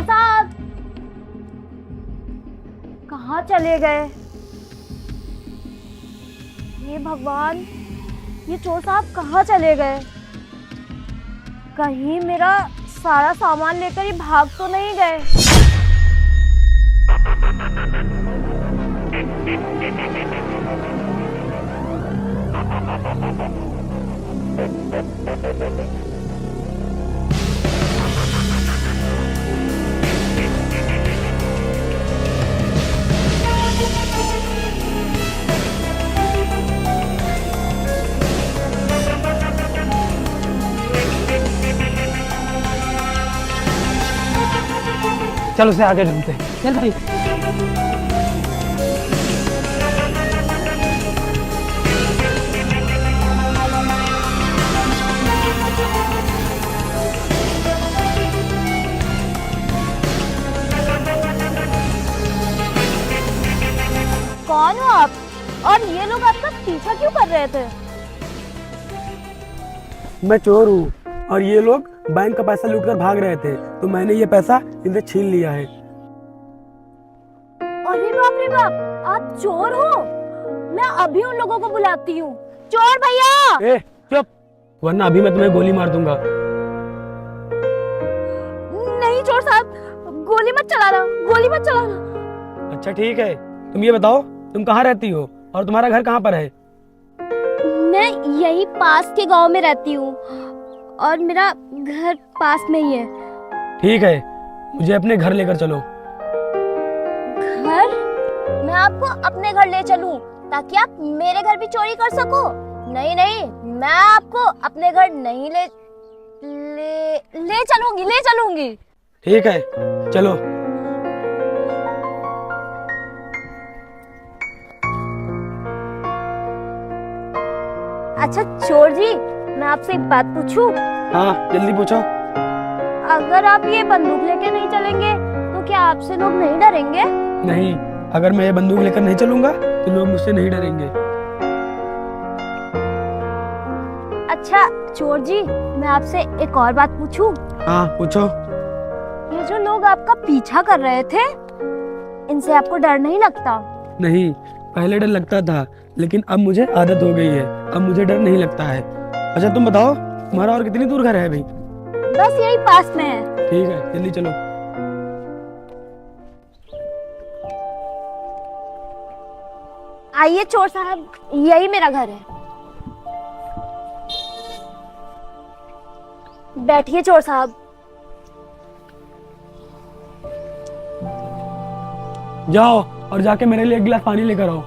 चोर साहब कहाँ चले गए? हे भगवान, ये चोर साहब कहाँ चले गए? कहीं मेरा सारा सामान लेकर ही भाग तो नहीं गए? चलो उसे आगे ढूंढते हैं। चल भाई। कौन हो आप? और ये लोग आपका पीछा क्यों कर रहे थे? मैं चोर हूँ और ये लोग बैंक का पैसा लूटकर भाग रहे थे, तो मैंने ये पैसा इनसे छीन लिया है। अरे बाप रे बाप, आप चोर हो? मैं अभी उन लोगों को बुलाती हूँ। चोर भैया! ए, चुप, वरना अभी मैं तुम्हें गोली मार दूंगा। नहीं चोर साहब, गोली मत चलाना, गोली मत चलाना। अच्छा ठीक है, तुम ये बताओ तुम कहाँ रहती हो और तुम्हारा घर कहाँ पर है? मैं यही पास के गांव में रहती हूँ और मेरा घर पास में ही है। ठीक है, मुझे अपने घर लेकर चलो। घर? मैं आपको अपने घर ले चलूं ताकि आप मेरे घर भी चोरी कर सको? नहीं नहीं, मैं आपको अपने घर नहीं ले चलूंगी। ठीक है, चलो। अच्छा चोर जी, मैं आपसे एक बात पूछूं? हाँ, जल्दी पूछो। अगर आप ये बंदूक लेके नहीं चलेंगे तो क्या आपसे लोग नहीं डरेंगे? नहीं, अगर मैं ये बंदूक लेकर नहीं चलूंगा तो लोग मुझसे नहीं डरेंगे। अच्छा चोर जी, मैं आपसे एक और बात पूछूं? हाँ पूछो। ये जो लोग आपका पीछा कर रहे थे, इनसे आपको डर नहीं लगता? नहीं, पहले डर लगता था, लेकिन अब मुझे आदत हो गई है, अब मुझे डर नहीं लगता है। अच्छा तुम बताओ, तुम्हारा और कितनी दूर घर है भाई? बस यही पास में है। ठीक है, जल्दी चलो। आइए चोर साहब, यही मेरा घर है। बैठिए चोर साहब। जाओ और जाके मेरे लिए एक गिलास पानी लेकर आओ।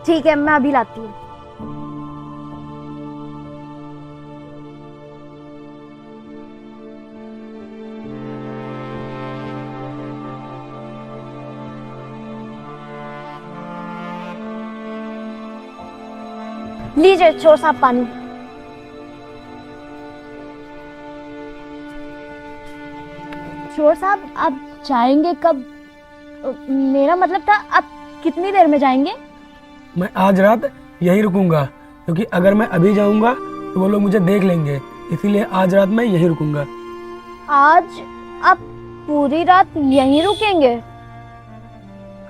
ठीक है, मैं अभी लाती हूँ। लीजिए चोर साहब पानी। चोर साहब आप जाएंगे कब? मेरा मतलब था आप कितनी देर में जाएंगे? मैं आज रात यहीं रुकूंगा, क्योंकि अगर मैं अभी जाऊंगा तो वो लोग मुझे देख लेंगे, इसीलिए आज रात मैं यहीं रुकूंगा। आज आप पूरी रात यहीं रुकेंगे?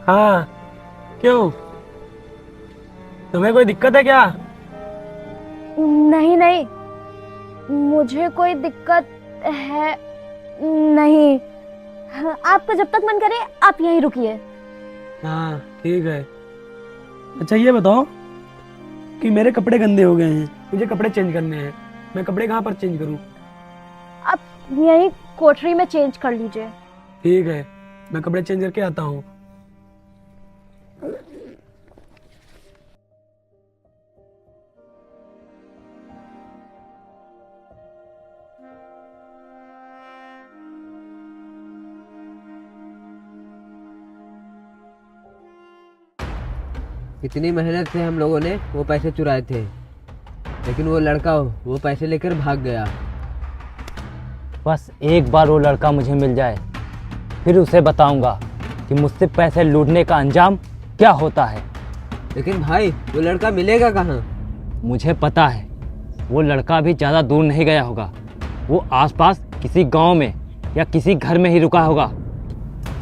हाँ, क्यों? तुम्हें कोई दिक्कत है क्या? नहीं नहीं, मुझे कोई दिक्कत है नहीं। आपका जब तक मन करे आप यहीं रुकिए। हाँ ठीक है। अच्छा ये बताओ कि मेरे कपड़े गंदे हो गए हैं, मुझे कपड़े चेंज करने हैं, मैं कपड़े कहाँ पर चेंज करूँ? आप यहीं कोठरी में चेंज कर लीजिए। ठीक है, मैं कपड़े चेंज करके आता हूँ। इतनी मेहनत से हम लोगों ने वो पैसे चुराए थे, लेकिन वो लड़का वो पैसे लेकर भाग गया। बस एक बार वो लड़का मुझे मिल जाए, फिर उसे बताऊंगा कि मुझसे पैसे लूटने का अंजाम क्या होता है। लेकिन भाई वो लड़का मिलेगा कहाँ? मुझे पता है वो लड़का भी ज़्यादा दूर नहीं गया होगा, वो आसपास किसी गांव में या किसी घर में ही रुका होगा।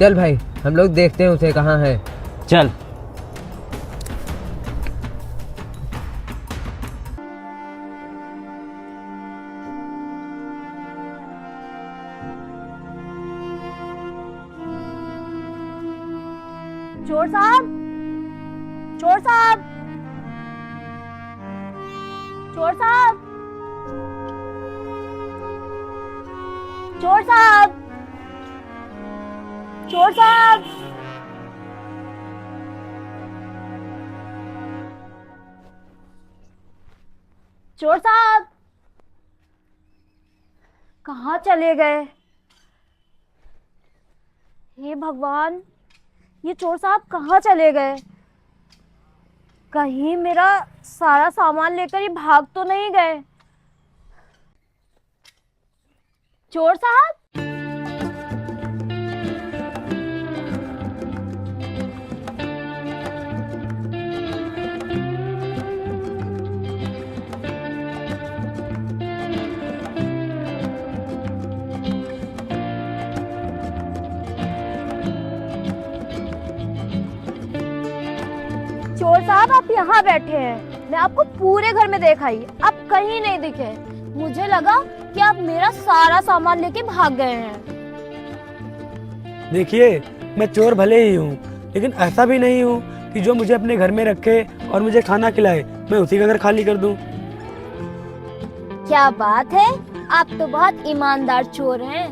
चल भाई, हम लोग देखते हैं उसे कहाँ है। चल। चोर साहब, चोर साहब, चोर साहब, चोर साहब, चोर साहब, चोर साहब, कहाँ चले गए? हे भगवान, ये चोर साहब कहाँ चले गए? कहीं मेरा सारा सामान लेकर ये भाग तो नहीं गए? चोर साहब, चोर साहब आप यहाँ बैठे हैं। मैं आपको पूरे घर में देखा ही, आप कहीं नहीं दिखे। मुझे लगा कि आप मेरा सारा सामान लेके भाग गए हैं। देखिए, मैं चोर भले ही हूँ, लेकिन ऐसा भी नहीं हूँ कि जो मुझे अपने घर में रखे और मुझे खाना खिलाए मैं उसी का घर खाली कर दूँ। क्या बात है, आप तो बहुत ईमानदार चोर हैं।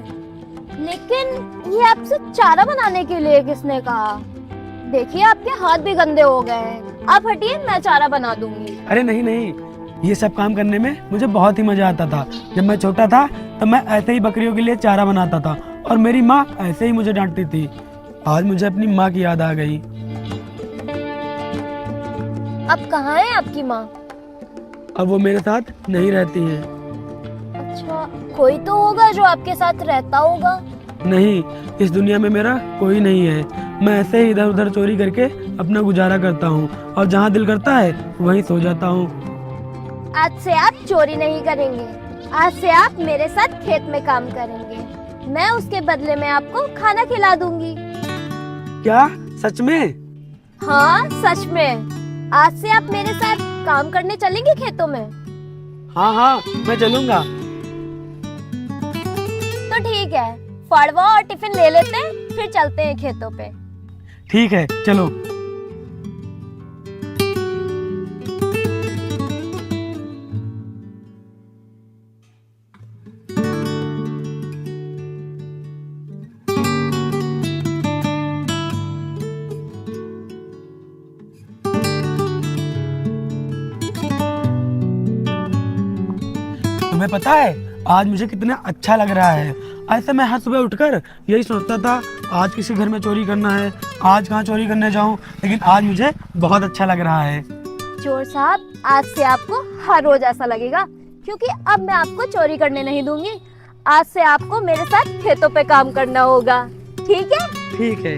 लेकिन ये आपसे चारा बनाने के लिए किसने कहा? देखिए आपके हाथ भी गंदे हो गए हैं। आप हटिए, मैं चारा बना दूंगी। अरे नहीं नहीं, ये सब काम करने में मुझे बहुत ही मजा आता था। जब मैं छोटा था तब मैं ऐसे ही बकरियों के लिए चारा बनाता था और मेरी माँ ऐसे ही मुझे डांटती थी। आज मुझे अपनी माँ की याद आ गई। अब कहाँ है आपकी माँ? अब वो मेरे साथ नहीं रहती है। अच्छा, कोई तो होगा जो आपके साथ रहता होगा। नहीं, इस दुनिया में मेरा कोई नहीं है। मैं ऐसे ही इधर उधर चोरी करके अपना गुजारा करता हूँ और जहाँ दिल करता है वहीं सो जाता हूँ। आज से आप चोरी नहीं करेंगे। आज से आप मेरे साथ खेत में काम करेंगे। मैं उसके बदले में आपको खाना खिला दूंगी। क्या सच में? हाँ सच में। आज से आप मेरे साथ काम करने चलेंगे खेतों में? हाँ हाँ, मैं चलूंगा। तो ठीक है, फड़वा और टिफिन ले लेते हैं, फिर चलते हैं खेतों पे। ठीक है, चलो। तुम्हें पता है आज मुझे कितना अच्छा लग रहा है। ऐसे मैं हर सुबह उठकर यही सोचता था आज किसी घर में चोरी करना है, आज कहाँ चोरी करने जाऊं, लेकिन आज मुझे बहुत अच्छा लग रहा है। चोर साहब, आज से आपको हर रोज ऐसा लगेगा, क्योंकि अब मैं आपको चोरी करने नहीं दूंगी। आज से आपको मेरे साथ खेतों पे काम करना होगा, ठीक है? ठीक है।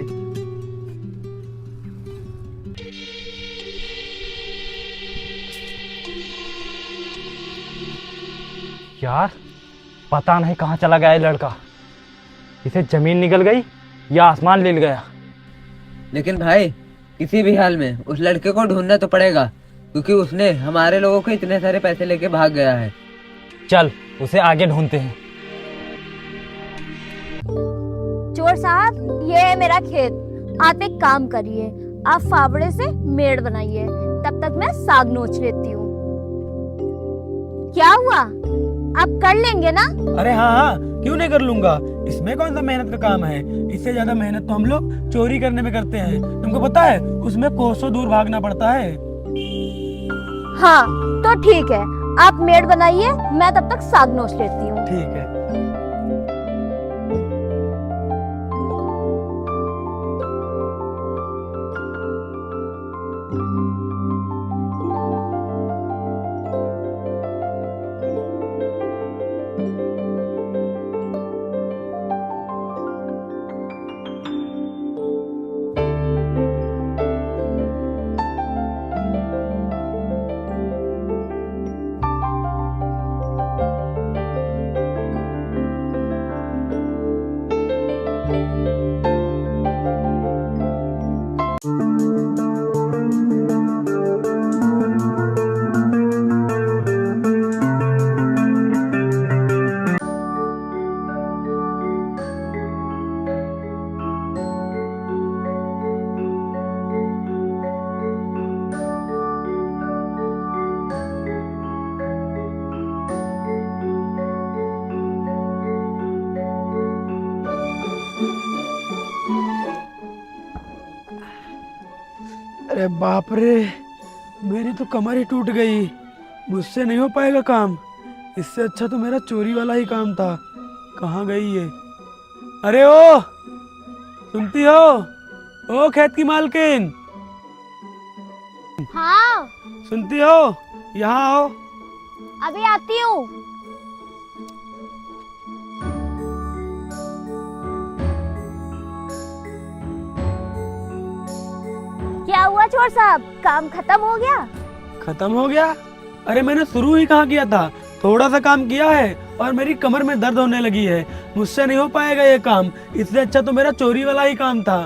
यार, पता नहीं कहाँ चला गया ये लड़का। इसे जमीन निकल गई या आसमान ले गया। लेकिन भाई, किसी भी हाल में उस लड़के को ढूंढना तो पड़ेगा, क्योंकि उसने हमारे लोगों को इतने सारे पैसे लेके भाग गया है। चल, उसे आगे ढूंढते हैं। चोर साहब, ये है मेरा खेत। आप एक काम करिए, आप फावड़े से मेड़ बनाइए, तब तक मैं साग नोच लेती हूँ। क्या हुआ, आप कर लेंगे ना? अरे हाँ हाँ, क्यों नहीं कर लूंगा। इसमें कौन सा मेहनत का काम है। इससे ज्यादा मेहनत तो हम लोग चोरी करने में करते हैं। तुमको पता है उसमें कोसों दूर भागना पड़ता है। हाँ तो ठीक है, आप मेड़ बनाइए, मैं तब तक साग नोच लेती हूँ। ठीक है। अरे बाप रे, मेरी तो कमर ही टूट गई। मुझसे नहीं हो पाएगा काम। इससे अच्छा तो मेरा चोरी वाला ही काम था। कहाँ गई ये? अरे ओ, सुनती हो? ओ खेत की मालकिन, हाँ, सुनती हो? यहाँ आओ। अभी आती हूँ। क्या हुआ चोर साहब, काम खत्म हो गया? खत्म हो गया? अरे मैंने शुरू ही कहाँ किया था, थोड़ा सा काम किया है और मेरी कमर में दर्द होने लगी है। मुझसे नहीं हो पाएगा ये काम। इससे अच्छा तो मेरा चोरी वाला ही काम था।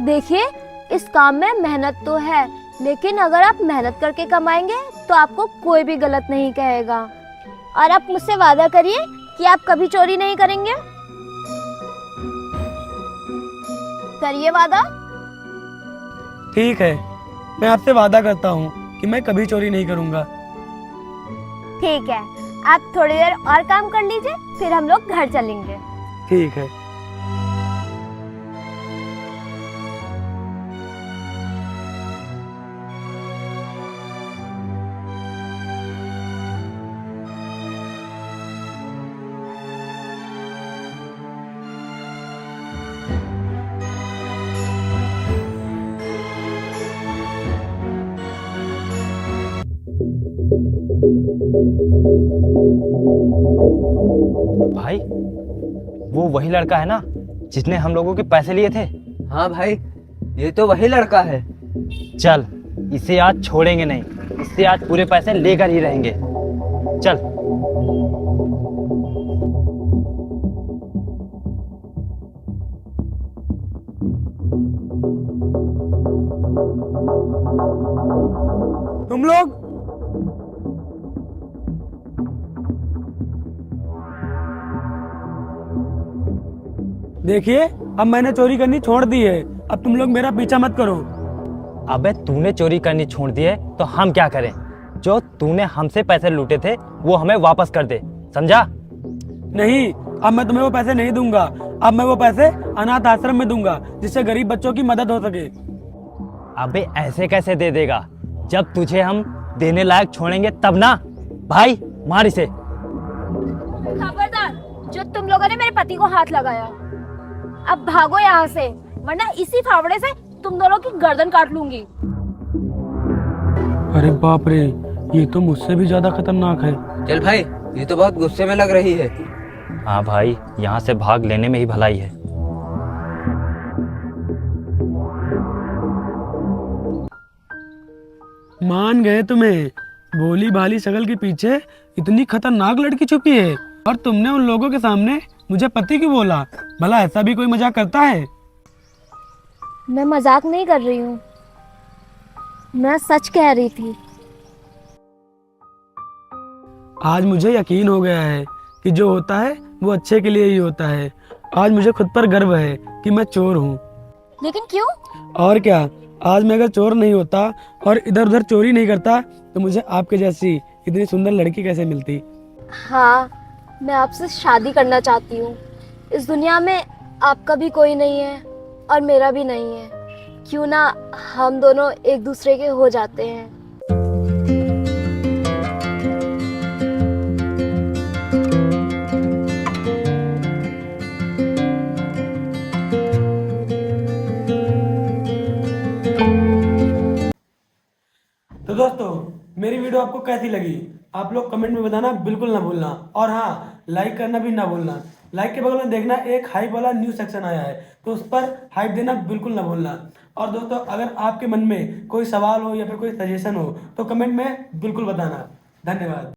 देखिए, इस काम में मेहनत तो है, लेकिन अगर आप मेहनत करके कमाएंगे तो आपको कोई भी गलत नहीं कहेगा। और आप मुझसे वादा करिए कि आप कभी चोरी नहीं करेंगे। करिए वादा। ठीक है, मैं आपसे वादा करता हूँ कि मैं कभी चोरी नहीं करूँगा। ठीक है, आप थोड़ी देर और काम कर लीजिए, फिर हम लोग घर चलेंगे। ठीक है। भाई, वो वही लड़का है ना जिसने हम लोगों के पैसे लिए थे? हाँ भाई, ये तो वही लड़का है। चल, इसे आज छोड़ेंगे नहीं। इससे आज पूरे पैसे लेकर ही रहेंगे। चल। तुम लोग देखिए, अब मैंने चोरी करनी छोड़ दी है। अब तुम लोग मेरा पीछा मत करो। अबे, तूने चोरी करनी छोड़ दी है तो हम क्या करें? जो तूने हमसे पैसे लूटे थे वो हमें वापस कर दे, समझा? नहीं, अब मैं तुम्हें वो पैसे नहीं दूंगा। अब मैं वो पैसे अनाथ आश्रम में दूंगा, जिससे गरीब बच्चों की मदद हो सके। अबे, ऐसे कैसे दे देगा? जब तुझे हम देने लायक छोड़ेंगे तब ना। भाई, मार इसे। खबरदार, जो तुम लोगों ने मेरे पति को हाथ लगाया। अब भागो यहाँ से, वरना इसी फावड़े से तुम दोनों की गर्दन काट लूंगी। अरे बाप रे, ये तो मुझसे भी ज्यादा खतरनाक है। चल भाई, ये तो बहुत गुस्से में लग रही है। हाँ भाई, यहाँ से भाग लेने में ही भलाई है। मान गए तुम्हें। भोली भाली शक्ल के पीछे इतनी खतरनाक लड़की छुपी है, और तुमने उन लोगों के सामने मुझे पति क्यों बोला? भला ऐसा भी कोई मजाक करता है? मैं मजाक नहीं कर रही हूँ, मैं सच कह रही थी। आज मुझे यकीन हो गया है कि जो होता है वो अच्छे के लिए ही होता है। आज मुझे खुद पर गर्व है कि मैं चोर हूँ। लेकिन क्यों? और क्या, आज मैं अगर चोर नहीं होता और इधर उधर चोरी नहीं करता तो मुझे आपके जैसी इतनी सुंदर लड़की कैसे मिलती? हाँ, मैं आपसे शादी करना चाहती हूँ। इस दुनिया में आपका भी कोई नहीं है और मेरा भी नहीं है। क्यों ना हम दोनों एक दूसरे के हो जाते हैं। तो दोस्तों, मेरी वीडियो आपको कैसी लगी? आप लोग कमेंट में बताना बिल्कुल ना भूलना। और हाँ, लाइक करना भी ना भूलना। लाइक के बगल में देखना एक हाइप वाला न्यू सेक्शन आया है, तो उस पर हाइप देना बिल्कुल ना भूलना। और दोस्तों, अगर आपके मन में कोई सवाल हो या फिर कोई सजेशन हो तो कमेंट में बिल्कुल बताना। धन्यवाद।